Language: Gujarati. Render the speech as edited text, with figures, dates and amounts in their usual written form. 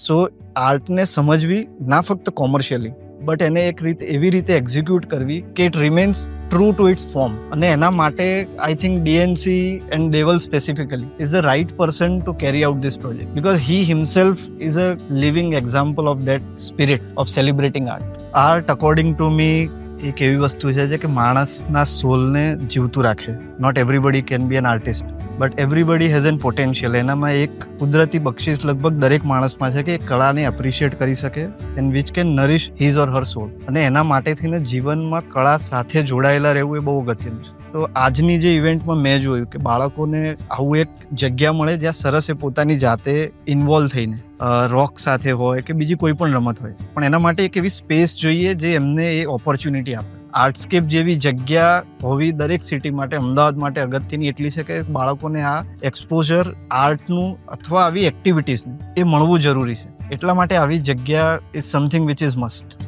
સો આર્ટને સમજવી ના ફક્ત કોમર્શિયલી બટ એને એક રીતે એવી રીતે એક્ઝિક્યુટ કરવી કે it remains true to its form. અને એના માટે I think DNC and Deval specifically is the right person to carry out this project because he himself is a living example of that spirit of celebrating art. Art according to me એક એવી વસ્તુ છે કે માણસના સોલને જીવતું રાખે. Not everybody can be an artist but everybody has an potential. એનામાં એક કુદરતી બક્ષિસ લગભગ દરેક માણસમાં છે કે એ કળાને એપ્રિશિએટ કરી શકે and which can nourish his or her soul. અને એના માટે થઈને જીવનમાં કળા સાથે જોડાયેલા રહેવું એ બહુ અગત્યનું છે. તો આજની જે ઇવેન્ટમાં મેં જોયું કે બાળકોને આવું એક જગ્યા મળે જ્યાં સરસ એ પોતાની જાતે ઇન્વોલ્વ થઈને રોક સાથે હોય કે બીજી કોઈ પણ રમત હોય પણ એના માટે એક એવી સ્પેસ જોઈએ જે એમને એ ઓપોર્ચ્યુનિટી આપે. આર્ટસ્કેપ જેવી જગ્યા હોવી દરેક સિટી માટે, અમદાવાદ માટે અગત્યની એટલી છે કે બાળકોને આ એક્સપોઝર આર્ટનું અથવા આવી એક્ટિવિટીઝનું એ મળવું જરૂરી છે. એટલા માટે આવી જગ્યા is something which is must.